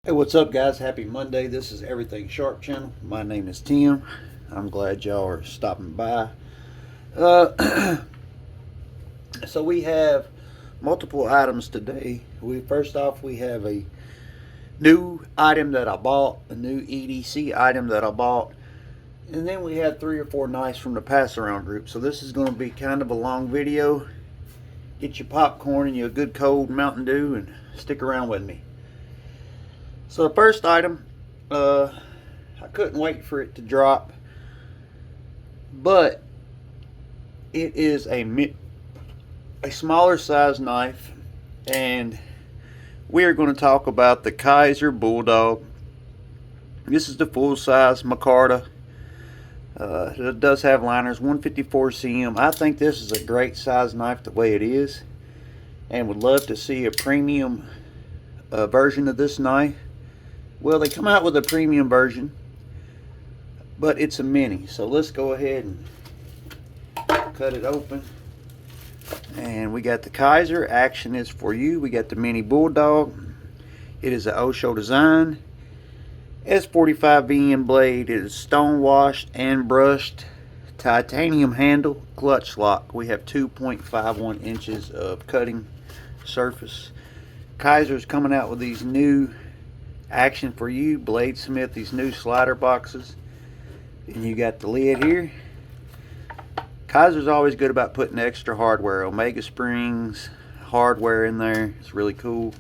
Hey, what's up, guys? Happy Monday. This is Everything Sharp Channel. My name is Tim. I'm glad y'all are stopping by. Uh, so we have multiple items today. First off, we have a new item that I bought, a new EDC item that I bought, and then we had 3 or 4 knives from the pass around group. So this is going to be kind of a long video. Get your popcorn and your good cold Mountain Dew and stick around with me. So the first item, I couldn't wait for it to drop, but it is a smaller size knife, and we are going to talk about the Kizer Bulldog. This is the full size micarta. It does have liners, 154 cm. I think this is a great size knife the way it is, and would love to see a premium version of this knife. Well, they come out with a premium version, but it's a mini. So let's go ahead and cut it open. And we got the Kizer. Action is for you. We got the mini Bulldog. It is an Osho design. S45VN blade. It is stone washed and brushed. Titanium handle. Clutch lock. We have 2.51 inches of cutting surface. Kizer's coming out with these new action for you Bladesmith, these new slider boxes. And you got the lid here. Kizer's always good about putting extra hardware, Omega springs, hardware in there. It's really cool.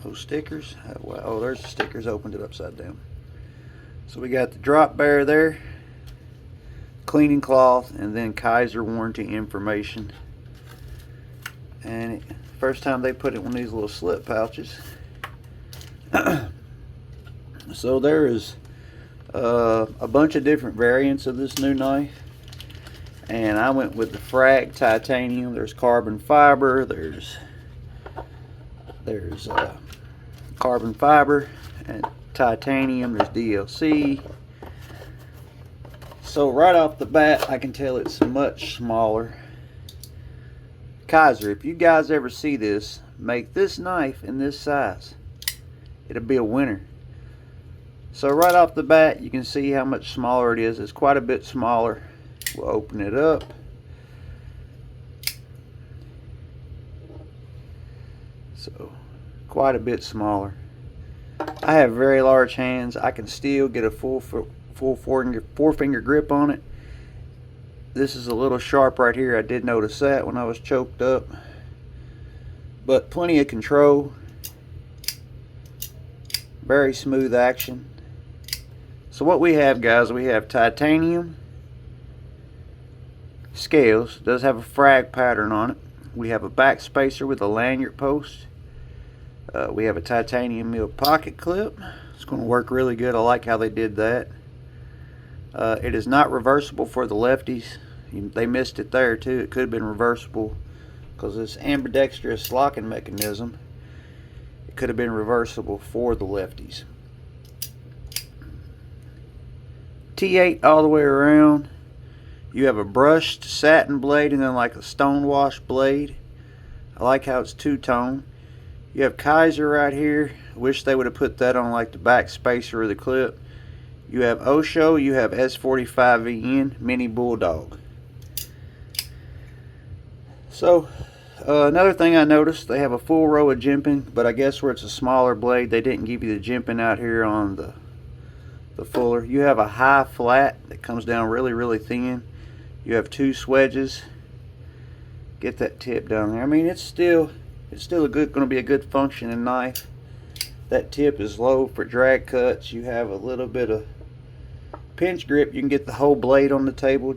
Those stickers, oh, there's the stickers, opened it upside down. So we got the drop bear there, cleaning cloth, and then Kizer warranty information. And first time they put it in these little slip pouches. So there is a bunch of different variants of this new knife, and I went with the frag titanium. There's carbon fiber, there's carbon fiber and titanium, there's DLC. So right off the bat I can tell it's much smaller. Kizer, if you guys ever see this, make this knife in this size. It'll be a winner. So right off the bat you can see how much smaller it is. It's quite a bit smaller. We'll open it up. So quite a bit smaller. I have very large hands. I can still get a full four finger grip on it. This is a little sharp right here. I did notice that when I was choked up, but plenty of control. Very smooth action. So what we have, guys, we have titanium scales. It does have a frag pattern on it. We have a back spacer with a lanyard post. We have a titanium mill pocket clip. It's going to work really good. I like how they did that. It is not reversible for the lefties. They missed it there too. It could have been reversible because this ambidextrous locking mechanism. It could have been reversible for the lefties. T8 all the way around. You have a brushed satin blade and then like a stone wash blade. I like how it's two-tone. You have Kizer right here. Wish they would have put that on like the back spacer of the clip. You have Osho. You have S45VN mini Bulldog. So another thing I noticed, they have a full row of jimping, but I guess where it's a smaller blade, they didn't give you the jimping out here on the fuller. You have a high flat that comes down really thin. You have 2 swedges. Get that tip down there. I mean, it's still going to be a good functioning knife. That tip is low for drag cuts. You have a little bit of pinch grip. You can get the whole blade on the table.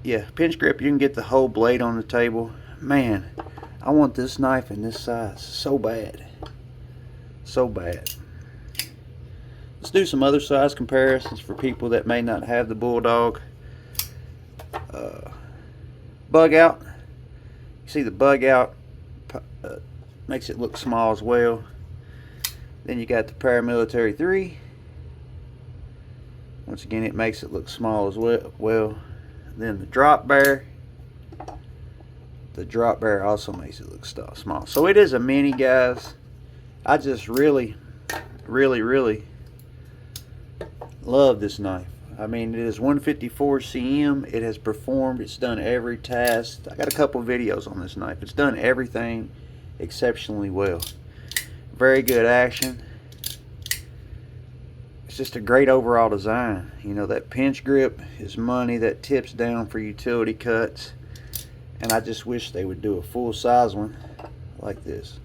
Pinch grip, you can get the whole blade on the table. Man, I want this knife in this size so bad. So bad. Let's do some other size comparisons for people that may not have the Bulldog. Bug out. You see the bug out makes it look small as well. Then you got the Paramilitary 3. Once again, it makes it look small as well. Then the drop bear. The drop bear also makes it look small. So it is a mini, guys. I just really love this knife. I mean, it is 154 cm. It has performed. It's done every task. I got a couple videos on this knife. It's done everything exceptionally well. Very good action. It's just a great overall design. You know, that pinch grip is money. That tips down for utility cuts. And I just wish they would do a full size one like this.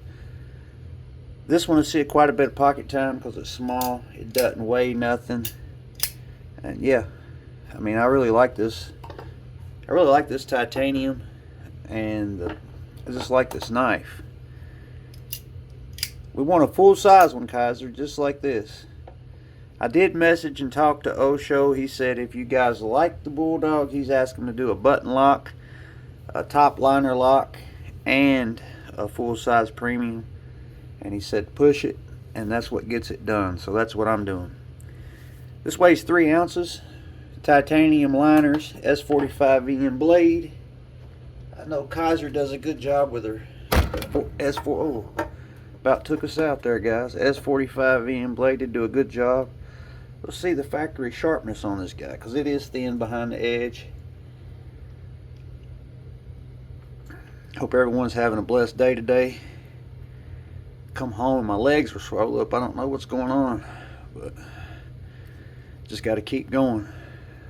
This one will see quite a bit of pocket time because it's small. It doesn't weigh nothing. And yeah, I mean, I really like this. I really like this titanium, and I just like this knife. We want a full size one, Kizer, just like this. I did message and talk to Osho. He said if you guys like the Bulldog, he's asking to do a button lock, a top liner lock, and a full size premium. And he said push it, and that's what gets it done. So that's what I'm doing. This weighs 3 ounces. Titanium liners, S45VN blade. I know Kizer does a good job with her S4. Oh, about took us out there, guys. S45VN blade did do a good job. Let's see the factory sharpness on this guy, because it is thin behind the edge. Hope everyone's having a blessed day today. Come home and my legs were swelled up. I don't know what's going on, but just got to keep going.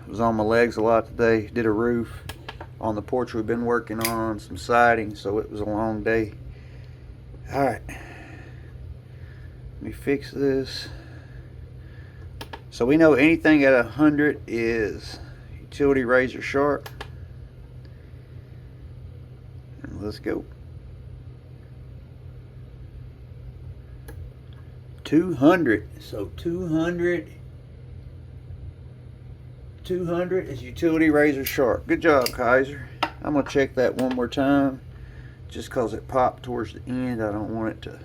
I was on my legs a lot today. Did a roof on the porch we've been working on, some siding, so it was a long day. Alright, let me fix this. So we know anything at 100 is utility razor sharp. And let's go. 200. So 200 is utility razor sharp. Good job, Kizer. I'm going to check that one more time. Just because it popped towards the end, I don't want it to...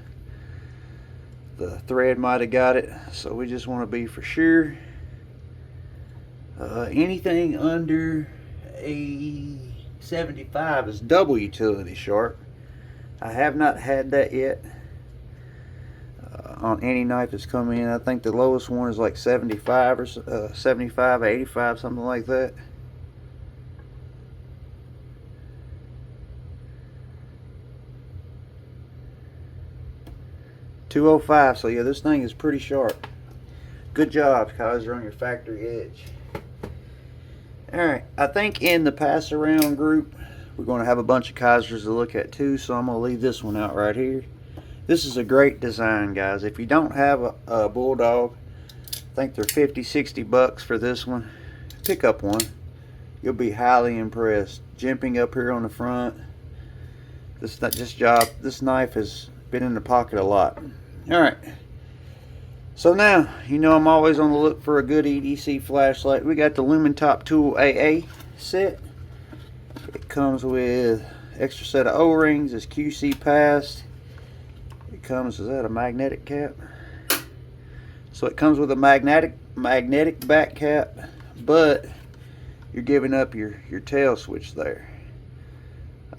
The thread might have got it. So we just want to be for sure. Anything under a 75 is double utility sharp. I have not had that yet. On any knife that's come in. I think the lowest one is like 75 or 75, 85, something like that. .205. So yeah, this thing is pretty sharp. Good job, Kizer, on your factory edge. Alright, I think in the pass around group we're going to have a bunch of Kizers to look at too, so I'm going to leave this one out right here. This is a great design, guys. If you don't have a Bulldog, I think they're 50, 60 bucks for this one. Pick up one. You'll be highly impressed. Jimping up here on the front. This knife has been in the pocket a lot. Alright. So now, you know I'm always on the look for a good EDC flashlight. We got the Lumen Top Tool AA set. It comes with extra set of O-rings. It's QC passed. It comes, is that a magnetic cap? So it comes with a magnetic back cap, but you're giving up your tail switch there.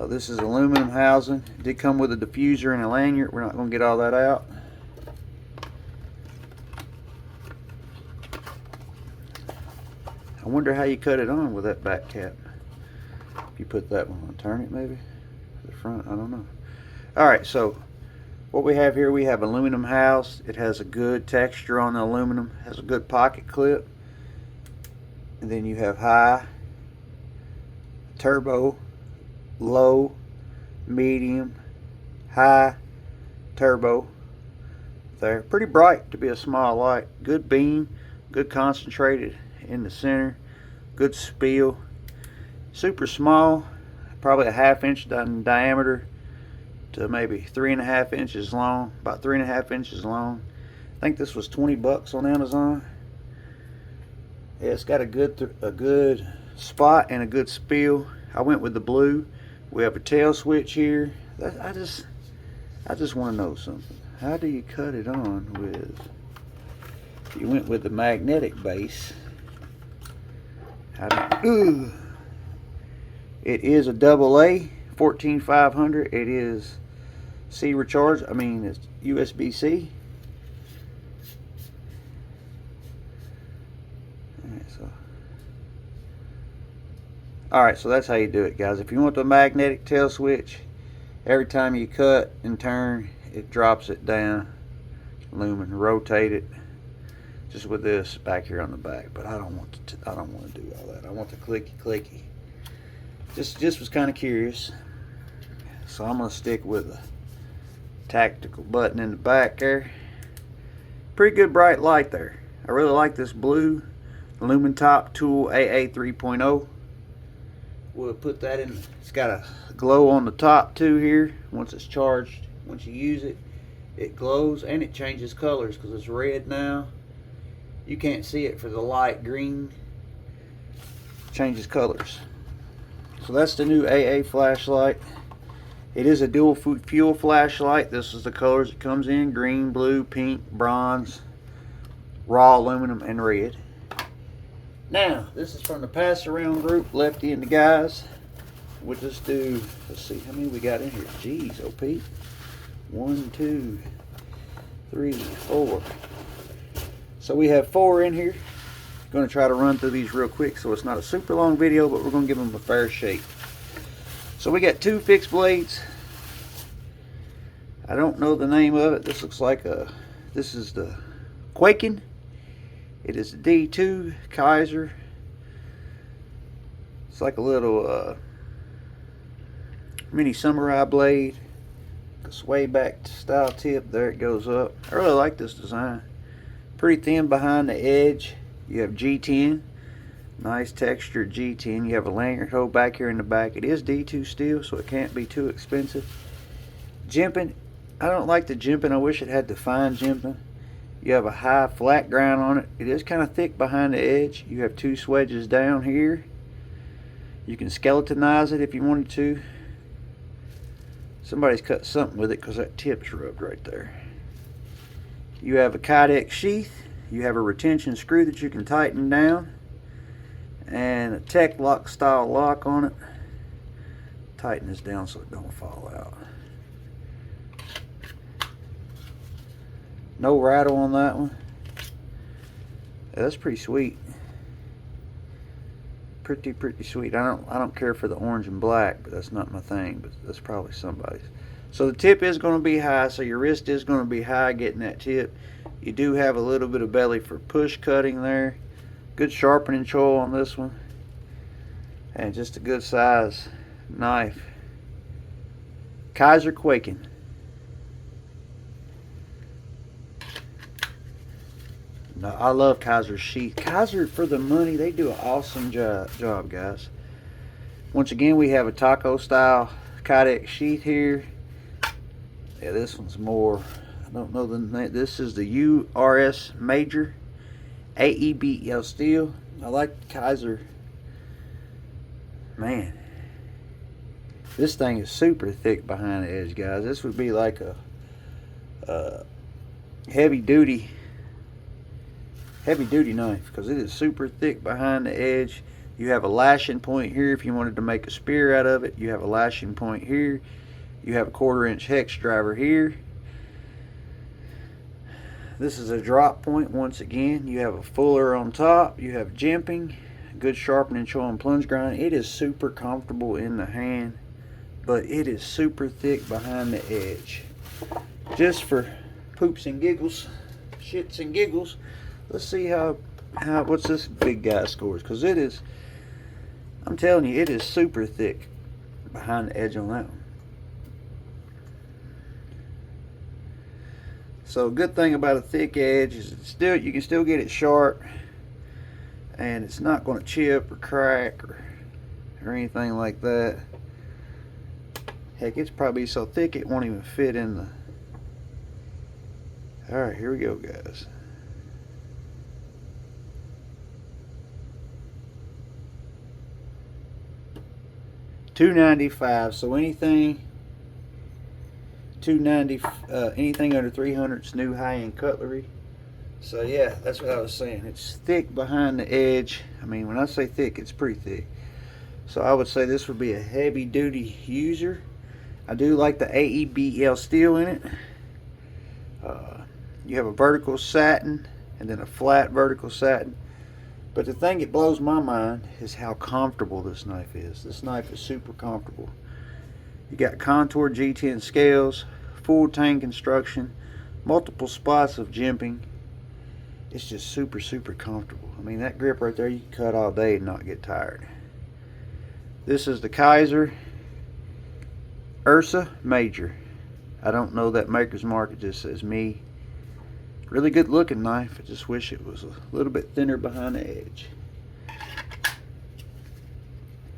This is aluminum housing. It did come with a diffuser and a lanyard. We're not going to get all that out. I wonder how you cut it on with that back cap. If you put that one on, turn it maybe to the front, I don't know. Alright, so what we have here, we have aluminum house. It has a good texture on the aluminum, has a good pocket clip. And then you have high, turbo, low, medium, high, turbo. There, pretty bright to be a small light. Good beam, good concentrated in the center, good spill. Super small, probably a ½ inch in diameter to maybe 3.5 inches long, about 3.5 inches long. I think this was 20 bucks on Amazon. Yeah, it's got a good spot and a good spill. I went with the blue. We have a tail switch here. I just want to know something. How do you cut it on with? You went with the magnetic base. It is a AA 14500. It is C recharge. I mean, USB-C. Alright, so that's how you do it, guys. If you want the magnetic tail switch, every time you cut and turn, it drops it down, lumen, rotate it, just with this back here on the back. But I don't want to do all that. I want the clicky. Just was kind of curious, so I'm gonna stick with a tactical button in the back there. Pretty good bright light there. I really like this blue Lumen Top Tool AA 3.0. We'll put that in. It's got a glow on the top too here. Once it's charged, once you use it, it glows and it changes colors because it's red now. You can't see it for the light green. Changes colors. So that's the new AA flashlight. It is a dual fuel flashlight. This is the colors it comes in: green, blue, pink, bronze, raw aluminum, and red. Now, this is from the pass around group, Lefty and the guys. We'll just do, let's see how many we got in here. Jeez, OP. 1, 2, 3, 4. So we have 4 in here. Going to try to run through these real quick so it's not a super long video, but we're going to give them a fair shake. So we got 2 fixed blades. I don't know the name of it. This looks like this is the Quaking. It is a D2 Kizer. It's like a little mini samurai blade. A sway back style tip. There it goes up. I really like this design. Pretty thin behind the edge. You have G10. Nice textured G10. You have a lanyard hole back here in the back. It is D2 steel, so it can't be too expensive. Jimping. I don't like the jimping. I wish it had the fine jimping. You have a high flat ground on it. It is kind of thick behind the edge. You have 2 swedges down here. You can skeletonize it if you wanted to. Somebody's cut something with it because that tip's rubbed right there. You have a Kydex sheath. You have a retention screw that you can tighten down. And a Tech Lock style lock on it. Tighten this down so it don't fall out. No rattle on that one. Yeah, that's pretty sweet. Pretty sweet. I don't care for the orange and black, but that's not my thing. But that's probably somebody's. So the tip is going to be high, so your wrist is going to be high getting that tip. You do have a little bit of belly for push cutting there. Good sharpening choil on this one, and just a good size knife. Kizer Quaking. No, I love Kizer's sheath. Kizer, for the money, they do an awesome job, guys. Once again, we have a taco style Kydex sheath here. Yeah, this one's more, I don't know the name. This is the URS Major AEBL steel. I like Kizer. Man, this thing is super thick behind the edge, guys. This would be like a heavy duty knife because it is super thick behind the edge. You have a lashing point here if you wanted to make a spear out of it. You have a lashing point here. You have a 1/4 inch hex driver here. This is a drop point. Once again, you have a fuller on top. You have jimping, good sharpening choil and plunge grind. It is super comfortable in the hand, but it is super thick behind the edge. Just for poops and giggles, shits and giggles, let's see how what's this big guy scores, because it is, I'm telling you, it is super thick behind the edge on that one. So good thing about a thick edge is you can still get it sharp, and it's not going to chip or crack or anything like that. Heck, it's probably so thick it won't even fit in the. All right, here we go, guys. $295. So anything anything under 300 is new high-end cutlery. So yeah, that's what I was saying. It's thick behind the edge. I mean, when I say thick, it's pretty thick. So I would say this would be a heavy-duty user. I do like the AEBL steel in it. You have a vertical satin and then a flat vertical satin. But the thing that blows my mind is how comfortable this knife is. This knife is super comfortable. You got contour G10 scales, full tang construction, multiple spots of jimping. It's just super, super comfortable. I mean, that grip right there, you can cut all day and not get tired. This is the Kizer Ursa Major. I don't know that maker's mark, it just says me. Really good looking knife. I just wish it was a little bit thinner behind the edge.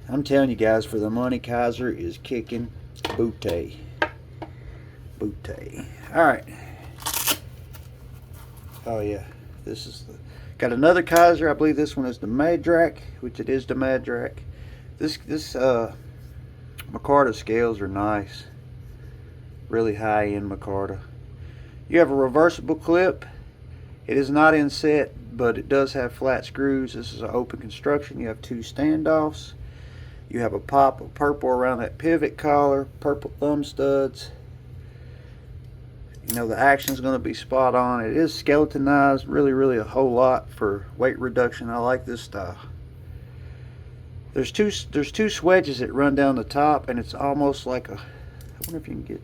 I'm telling you guys, for the money, Kizer is kicking booty. Booty. Alright. Oh yeah. This is the, got another Kizer. I believe this one is the Madrak, which it is the Madrak. This micarta scales are nice. Really high end micarta. You have a reversible clip. It is not inset, but it does have flat screws. This is an open construction. You have two standoffs. You have a pop of purple around that pivot collar, purple thumb studs. You know, the action is going to be spot on. It is skeletonized, really a whole lot for weight reduction. I like this style. There's two swedges that run down the top, and it's almost like a, I wonder if you can get.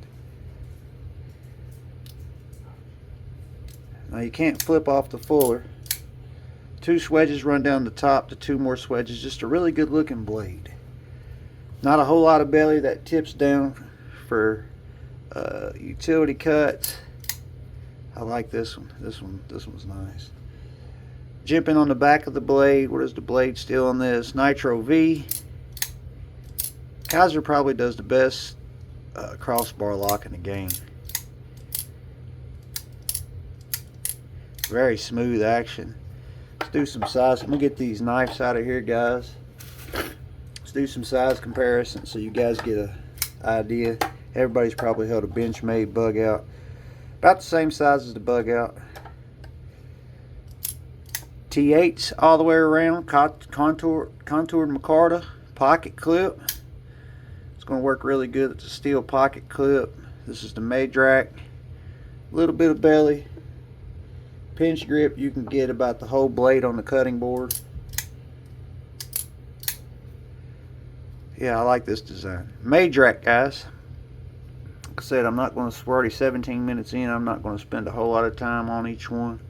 Now you can't flip off the fuller. Two swedges run down the top, the two more swedges. Just a really good looking blade. Not a whole lot of belly that tips down for utility cuts. I like this one. This one's nice. Jimping on the back of the blade. What is the blade still on this? Nitro V. Kizer probably does the best crossbar lock in the game. Very smooth action. Let's do some size. I'm gonna get these knives out of here, guys. Let's do some size comparison so you guys get an idea. Everybody's probably held a Benchmade bug out. About the same size as the bug out. T8s all the way around. Contoured micarta. Pocket clip. It's going to work really good. It's a steel pocket clip. This is the Madrak. A little bit of belly. Pinch grip. You can get about the whole blade on the cutting board. Yeah, I like this design. Madrak, guys. Like I said, I'm not going to, we're already 17 minutes in. I'm not going to spend a whole lot of time on each one.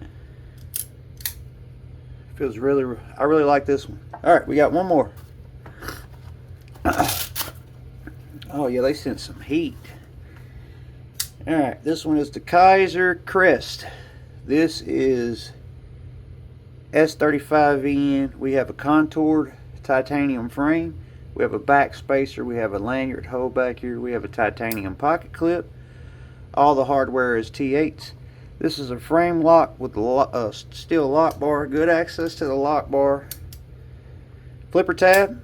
Feels really, I really like this one. Alright, we got one more. Oh yeah, they sent some heat. Alright, this one is the Kizer Crest. This is S35VN. We have a contoured titanium frame. We have a back spacer. We have a lanyard hole back here. We have a titanium pocket clip. All the hardware is T8s. This is a frame lock with a steel lock bar. Good access to the lock bar. Flipper tab.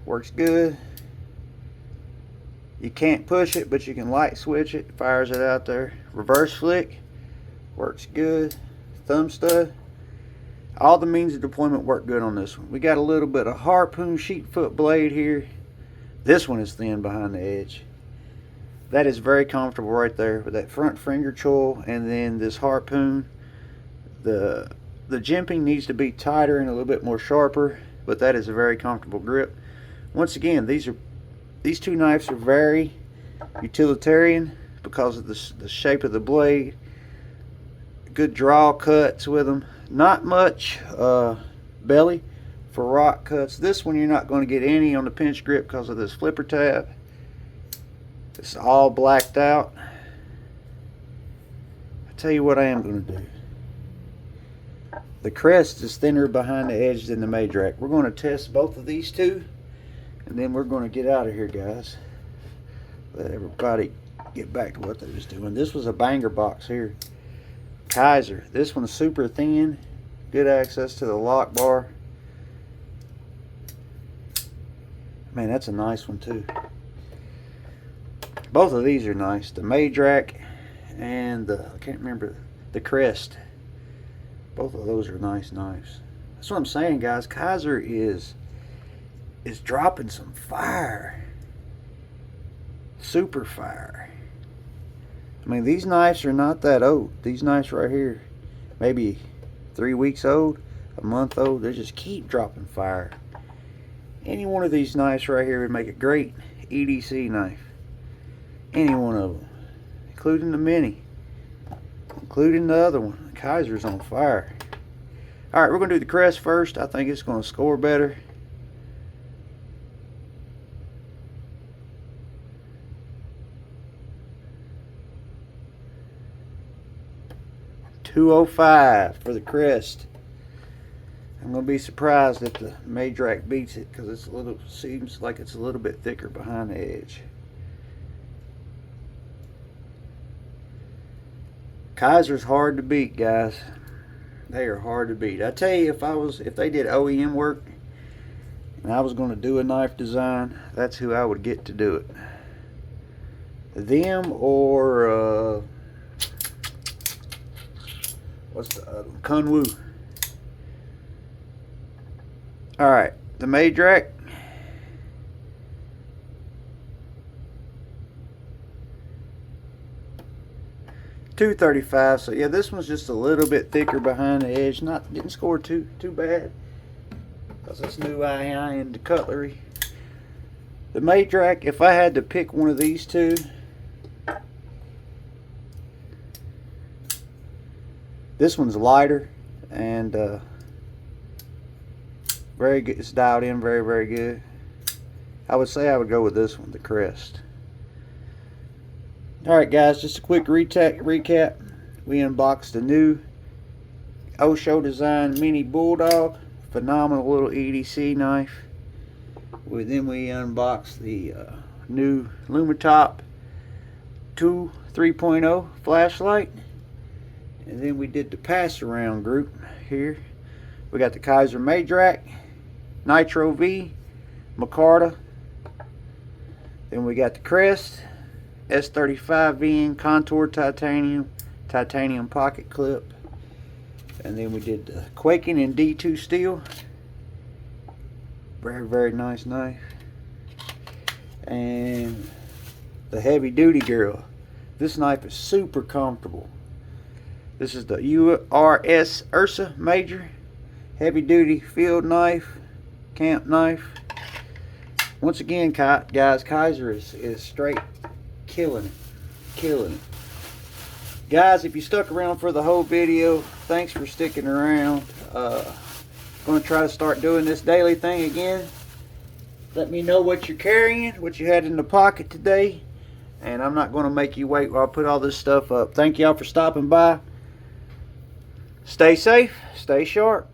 Works good. You can't push it, but you can light switch it. Fires it out there. Reverse flick. Works good. Thumb stud. All the means of deployment work good on this one. We got a little bit of harpoon sheet foot blade here. This one is thin behind the edge. That is very comfortable right there with that front finger choil and then this harpoon. The jimping needs to be tighter and a little bit more sharper, but that is a very comfortable grip. Once again, these two knives are very utilitarian because of the shape of the blade. Good draw cuts with them. Not much belly for rock cuts. This one you're not going to get any on the pinch grip because of this flipper tab. It's all blacked out. I tell you what I am going to do. The Crest is thinner behind the edge than the Madrak. We're going to test both of these two, and then we're going to get out of here, guys. Let everybody get back to what they was doing. This was a banger box here. Kizer. This one's super thin. Good access to the lock bar. Man, that's a nice one too. Both of these are nice. The Madrak and I can't remember, the Crest. Both of those are nice knives. That's what I'm saying, guys. Kizer is dropping some fire. Super fire. I mean, these knives are not that old. These knives right here, maybe 3 weeks old, a month old. They just keep dropping fire. Any one of these knives right here would make a great EDC knife. Any one of them, including the mini, including the other one. The Kizer's on fire. All right, we're gonna do the crest first. I think it's gonna score better. .205 for the crest. I'm gonna be surprised if the Madrac beats it because it's a little, seems like it's a little bit thicker behind the edge. Kizer's hard to beat, guys. They are hard to beat. I tell you, if they did OEM work and I was going to do a knife design, that's who I would get to do it. Them or what's the other one? Kunwu. All right, the Madrac. .235. So yeah, this one's just a little bit thicker behind the edge. Didn't score too bad because it's new high-end cutlery. The Madrac, if I had to pick one of these two, this one's lighter and very good. It's dialed in very good. I would say I would go with this one, the crest. Alright guys, just a quick recap. We unboxed a new Osho design mini bulldog. Phenomenal little EDC knife. Then we unboxed the new Lumitop 2 3.0 flashlight. And then we did the pass around group here. We got the Kizer Madrac, Nitro V, Micarta. Then we got the crest, S35VN contour titanium pocket clip. And then we did the Quaking in D2 steel. Very nice knife. And the Heavy Duty Girl. This knife is super comfortable. This is the URS Ursa Major Heavy Duty field knife, camp knife. Once again, guys, Kizer is straight killing it. Guys, if you stuck around for the whole video, thanks for sticking around. Going to try to start doing this daily thing again. Let me know what you're carrying, what you had in the pocket today, and I'm not going to make you wait while I put all this stuff up. Thank y'all for stopping by. Stay safe, stay sharp.